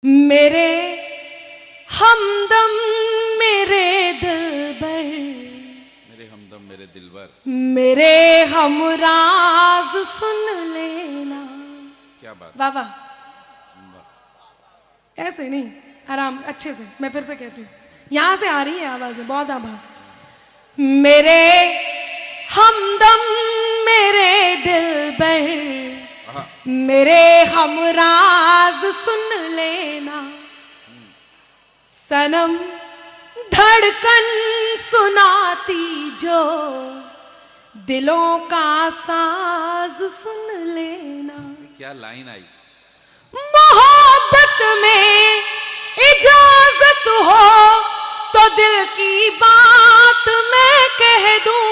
मेरे हमदम मेरे दिलबर, मेरे हमदम मेरे दिलबर, मेरे हमराज सुन लेना। क्या बात। वाह वाह, ऐसे नहीं, आराम अच्छे से। मैं फिर से कहती हूँ, यहां से आ रही है आवाजें, बहुत आभार। मेरे हमदम मेरे दिलबर, मेरे हमराज सुन लेना। सनम धड़कन सुनाती जो दिलों का साज सुन लेना। क्या लाइन आई। मोहब्बत में इजाजत हो तो दिल की बात मैं कह दूं।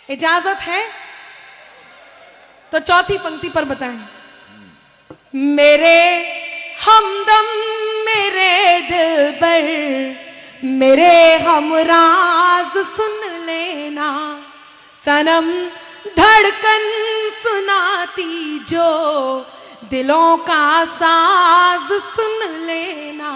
इजाजत है तो चौथी पंक्ति पर बताएं। मेरे हमदम मेरे दिलबर, मेरे हमराज सुन लेना। सनम धड़कन सुनाती जो दिलों का साज सुन लेना।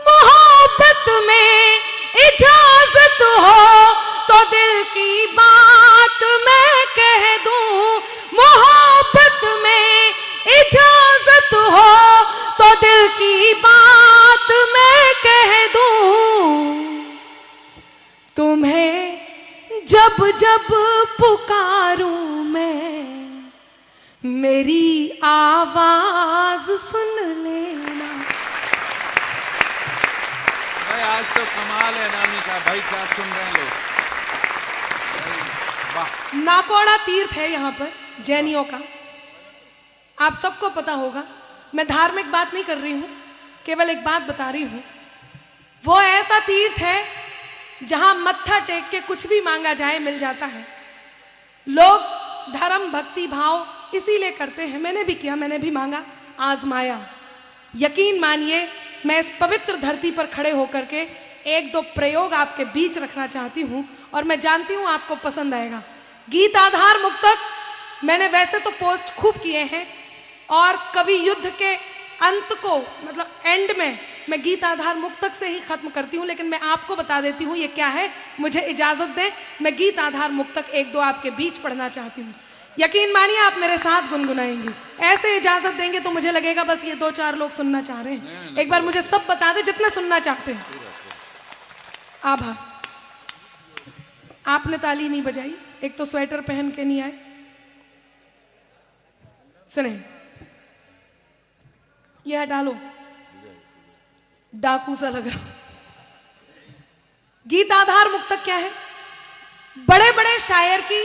मोहब्बत में इजाजत हो तो दिल की बात मैं कह दूं। मोहब्बत में इजाजत हो तो दिल की बात मैं कह दूं। तुम्हें जब जब पुकारूं मैं, मेरी आवाज सुन लेना। भाई आज तो कमाल है अनामिका भाई, क्या सुन रहे हैं लोग। वाह। नाकोड़ा तीर्थ है यहाँ पर जैनियों का, आप सबको पता होगा। मैं धार्मिक बात नहीं कर रही हूँ, केवल एक बात बता रही हूँ। वो ऐसा तीर्थ है जहां मत्था टेक के कुछ भी मांगा जाए मिल जाता है। लोग धर्म भक्ति भाव इसीलिए करते हैं। मैंने भी किया, मैंने भी मांगा, आजमाया। यकीन मानिए, मैं इस पवित्र धरती पर खड़े होकर के एक दो प्रयोग आपके बीच रखना चाहती हूं और मैं जानती हूं आपको पसंद आएगा। गीत आधार मुक्तक मैंने वैसे तो पोस्ट खूब किए हैं और कवि युद्ध के अंत को, मतलब एंड में, मैं गीत आधार मुक्तक से ही खत्म करती हूँ। लेकिन मैं आपको बता देती हूँ ये क्या है, मुझे इजाजत दें। मैं गीत आधार मुक्तक एक दो आपके बीच पढ़ना चाहती हूँ। यकीन मानिए आप मेरे साथ गुनगुनाएंगे। ऐसे इजाजत देंगे तो मुझे लगेगा बस ये दो चार लोग सुनना चाह रहे हैं। एक बार मुझे सब बता दे जितने सुनना चाहते हैं। आभार। आपने ताली नहीं बजाई, एक तो स्वेटर पहन के नहीं आए। सुने, यह डालो, डाकू सा लग रहा। गीत आधार मुक्तक क्या है? बड़े बड़े शायर की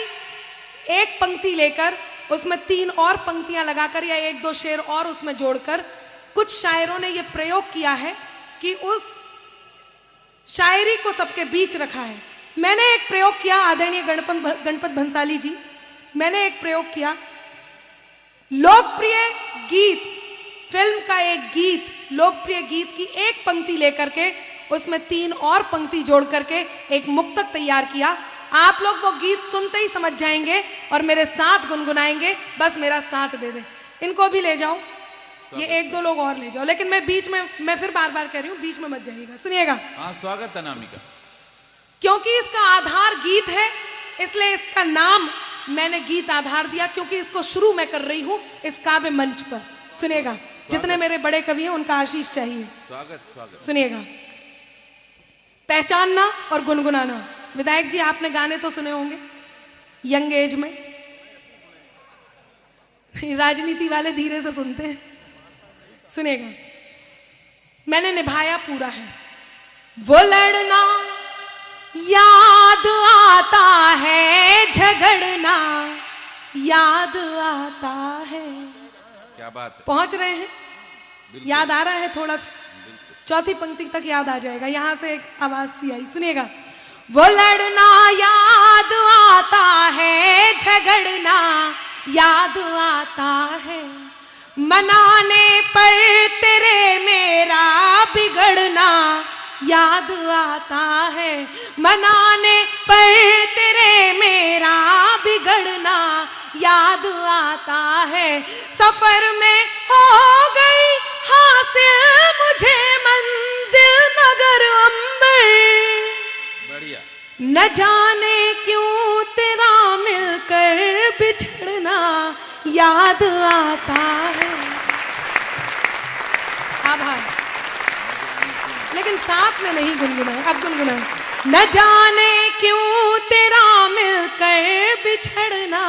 एक पंक्ति लेकर उसमें तीन और पंक्तियां लगाकर या एक दो शेर और उसमें जोड़कर कुछ शायरों ने यह प्रयोग किया है कि उस शायरी को सबके बीच रखा है। मैंने एक प्रयोग किया, आदरणीय गणपत भंसाली जी, मैंने एक प्रयोग किया। लोकप्रिय गीत, फिल्म का एक गीत, लोकप्रिय गीत की एक पंक्ति लेकर के उसमें तीन और पंक्ति जोड़ करके एक मुक्तक तैयार किया। आप लोग वो गीत सुनते ही समझ जाएंगे और मेरे साथ गुनगुनाएंगे। बस मेरा साथ दे दें। इनको भी ले जाओ, ये एक दो लोग और ले जाओ, लेकिन मैं बीच में, मैं फिर बार बार कह रही हूँ, बीच में मत जाइएगा। सुनिएगा। हाँ, स्वागत अनामिका। क्योंकि इसका आधार गीत है इसलिए इसका नाम मैंने गीत आधार दिया, क्योंकि इसको शुरू मैं कर रही हूं इस काव्य मंच पर। सुनिएगा, जितने मेरे बड़े कवि हैं उनका आशीष चाहिए। स्वागत स्वागत। सुनिएगा। पहचानना और गुनगुनाना। विधायक जी, आपने गाने तो सुने होंगे यंग एज में। राजनीति वाले धीरे से सुनते हैं। सुनिएगा, मैंने निभाया पूरा है। वो लड़ना याद आता है, झगड़ना याद आता है। क्या बात है। पहुंच रहे हैं? याद आ रहा है थोड़ा थोड़ा? चौथी पंक्ति तक याद आ जाएगा। यहां से एक आवाज सी आई, सुनिएगा। वो लड़ना याद आता है, झगड़ना याद आता है। मनाने पर तेरे मेरा बिगड़ना याद आता है। मनाने पर तेरे मेरा बिगड़ना याद आता है। सफर में हो गई न जाने क्यों तेरा मिलकर बिछड़ना याद आता है। आभार। लेकिन साथ में नहीं गुनगुनाए, अब गुनगुनाए। न जाने क्यों तेरा मिलकर बिछड़ना।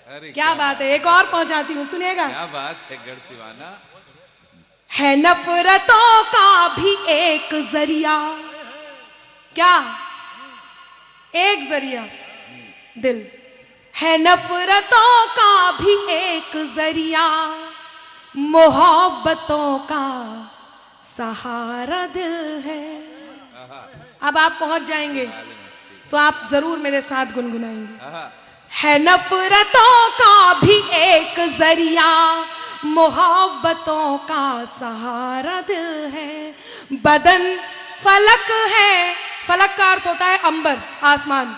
अरे क्या बात है, एक और पहुंचाती हूँ, सुनिएगा। क्या बात है गढ़सिवाना। है नफरतों का भी एक जरिया। क्या? एक जरिया दिल है, नफरतों का भी एक जरिया, मोहब्बतों का सहारा दिल है। अब आप पहुंच जाएंगे तो आप जरूर मेरे साथ गुनगुनाएंगे। है नफरतों का भी एक जरिया, मोहब्बतों का सहारा दिल है। बदन फलक है, फलक का अर्थ होता है अंबर, आसमान।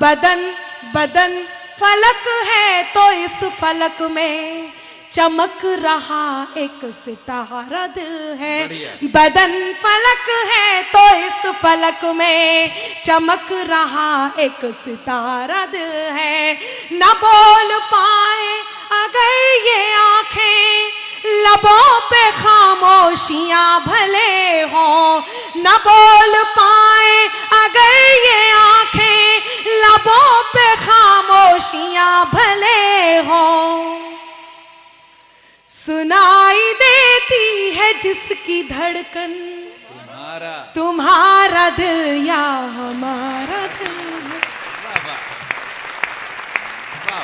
बदन बदन फलक है तो इस फलक में चमक रहा एक सितारा दिल है। बदन फलक है तो इस फलक में चमक रहा एक सितारा दिल है। न बोल पाए अगर ये आंखें, लबों पे खामोशियां भले हों। न बोल पाए अगर ये आंखें, लबों पे खामोशियां भले हों। सुनाई देती है जिसकी धड़कन, तुम्हारा दिल या हमारा दिल। वाह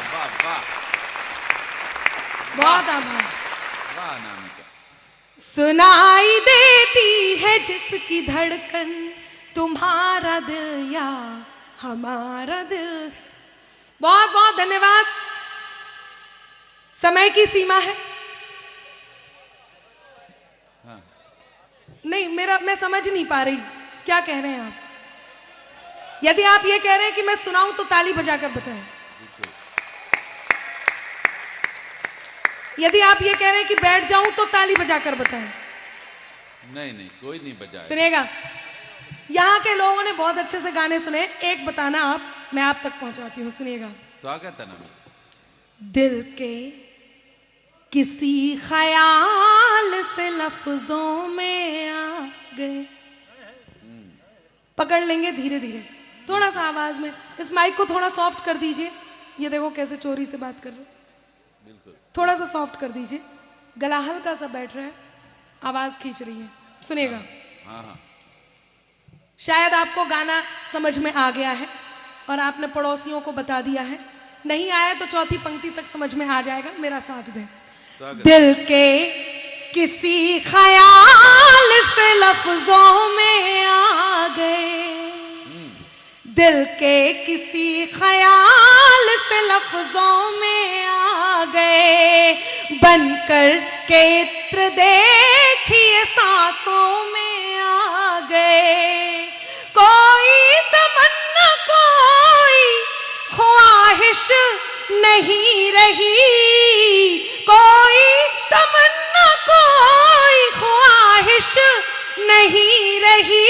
वाह वाह, बहुत आभार। वाह अनामिका। सुनाई देती है जिसकी धड़कन, तुम्हारा दिल या हमारा दिल। बहुत बहुत धन्यवाद। समय की सीमा है। नहीं, मैं समझ नहीं पा रही क्या कह रहे हैं आप। यदि आप ये कह रहे हैं कि मैं सुनाऊं तो ताली बजाकर बताएं। यदि आप ये कह रहे हैं कि बैठ जाऊं तो ताली बजाकर बताएं। नहीं नहीं, कोई नहीं बजाएगा। सुनिएगा, यहाँ के लोगों ने बहुत अच्छे से गाने सुने, एक बताना आप, मैं आप तक पहुंचाती हूँ। सुनिएगा। स्वागत है ना। दिल के किसी ख्याल से लफ्जों में आ गए। पकड़ लेंगे धीरे धीरे, थोड़ा सा आवाज में। इस माइक को थोड़ा सॉफ्ट कर दीजिए। ये देखो कैसे चोरी से बात कर रहे हैं। बिल्कुल, थोड़ा सा सॉफ्ट कर दीजिए। गला हल्का सा बैठ रहा है, आवाज खींच रही है। सुनिएगा। हाँ हाँ। शायद आपको गाना समझ में आ गया है और आपने पड़ोसियों को बता दिया है। नहीं आया तो चौथी पंक्ति तक समझ में आ जाएगा, मेरा साथ दें। दिल के किसी ख्याल से लफ्जों में आ गए। दिल के किसी ख्याल से लफ्जों में आ गए। बनकर के इत्र देखिए सांसों में आ गए। कोई तमन्ना कोई ख्वाहिश नहीं रही, कोई तमन्ना कोई ख्वाहिश नहीं रही।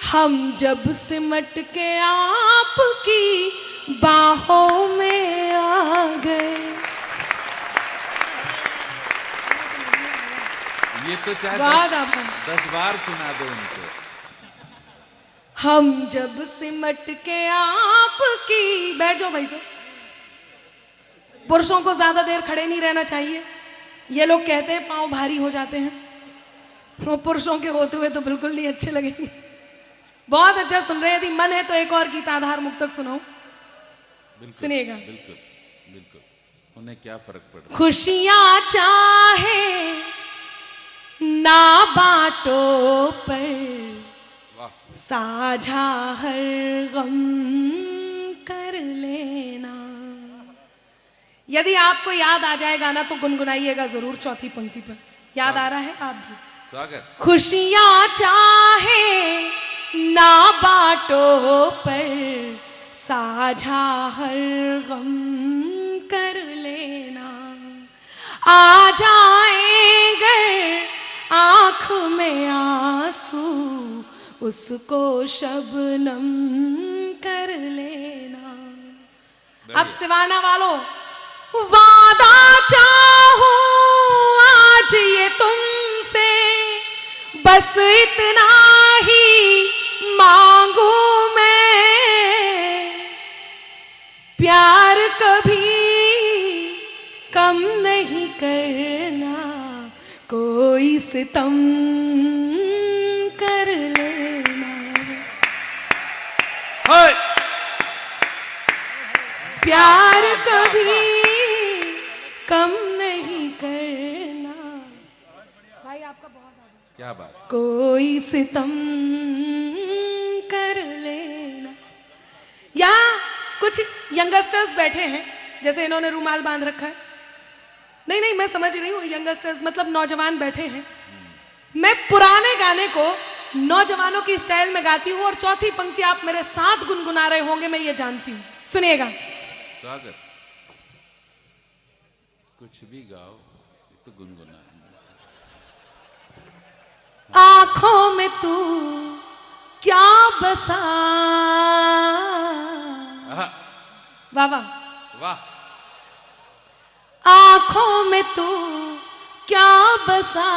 हम जब सिमट के आपकी बाहों में आ गए। ये तो चाहे 10 बार सुना दो उनको। हम जब सिमट के आपकी, बैठ जाओ भाई साहब। पुरुषों को ज्यादा देर खड़े नहीं रहना चाहिए। ये लोग कहते हैं पांव भारी हो जाते हैं, वो पुरुषों के होते हुए तो बिल्कुल नहीं अच्छे लगेंगे। बहुत अच्छा सुन रहे हैं। यदि मन है तो एक और गीत आधार मुक्तक सुनाओ। सुनिएगा। बिल्कुल बिल्कुल, उन्हें क्या फर्क पड़ता। खुशियां चाहे ना बांटो पर, साझा हर गम कर लेना। यदि आपको याद आ जाएगा ना तो गुनगुनाइएगा जरूर चौथी पंक्ति पर। याद आ रहा है आप भी? स्वागत। खुशियां चाहे ना बांटो पर, साझा हर गम कर लेना। आ जाएंगे आंख में आंसू, उसको शबनम कर लेना। अब सिवाना वालों, वादा चाहूं आज ये तुमसे, बस इतना ही मांगू मैं, प्यार कभी कम नहीं करना, कोई सितम कर लेना। हाय प्यार कभी कम नहीं करना। भाई आपका बहुत क्या बात। कोई सितम कर लेना। यहाँ कुछ यंगस्टर्स बैठे हैं, जैसे इन्होंने रुमाल बांध रखा है। नहीं नहीं, मैं समझ रही हूँ, यंगस्टर्स मतलब नौजवान बैठे हैं। मैं पुराने गाने को नौजवानों की स्टाइल में गाती हूँ और चौथी पंक्ति आप मेरे साथ गुनगुना रहे होंगे, मैं ये जानती हूँ। सुनिएगा। स्वागत। कुछ भी गाओ तो गुनगुना। आंखों में तू क्या बसा, वाह वाह वाह। आंखों में तू क्या बसा,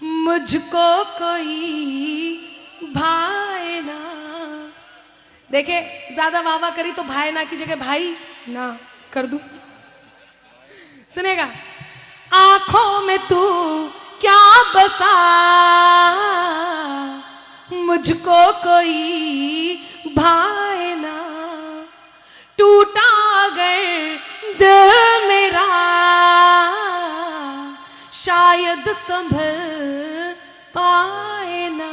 मुझको कोई भाए ना। देखे, ज्यादा वाह वाह करी तो भाई ना की जगह भाई ना कर दूं। सुनेगा। आंखों में तू क्या बसा, मुझको कोई भाए ना, टूटा अगर दिल मेरा, शायद संभल पाए ना,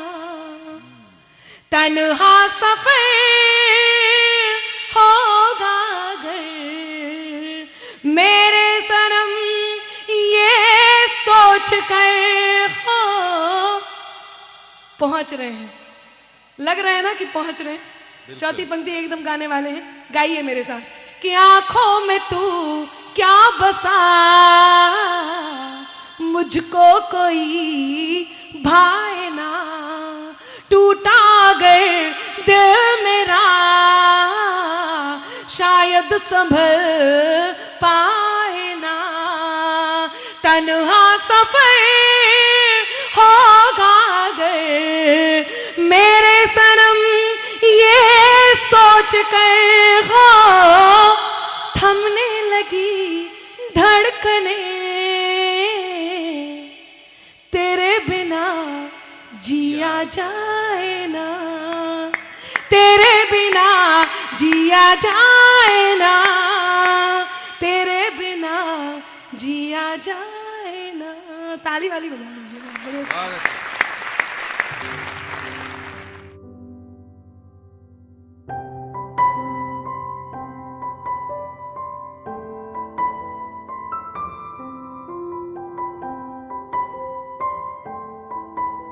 तन्हा सफर होगा अगर, मेरे सनम ये सोच कर हो। पहुंच रहे हैं, लग रहा है ना कि पहुंच रहे हैं। चौथी पंक्ति एकदम गाने वाले हैं, गाइए मेरे साथ। कि आंखों में तू क्या बसा, मुझको कोई भाए ना, टूटा अगर दिल मेरा, शायद संभल पाए ना, तन्हा सफर होगा अगर, मेरे सनम ये सोच कर हो, थमने लगी धड़कने, तेरे बिना जिया जाए ना, तेरे बिना जिया जाए ना, तेरे बिना जिया जाए ना। ताली वाली बजा लीजिए। स्वागत।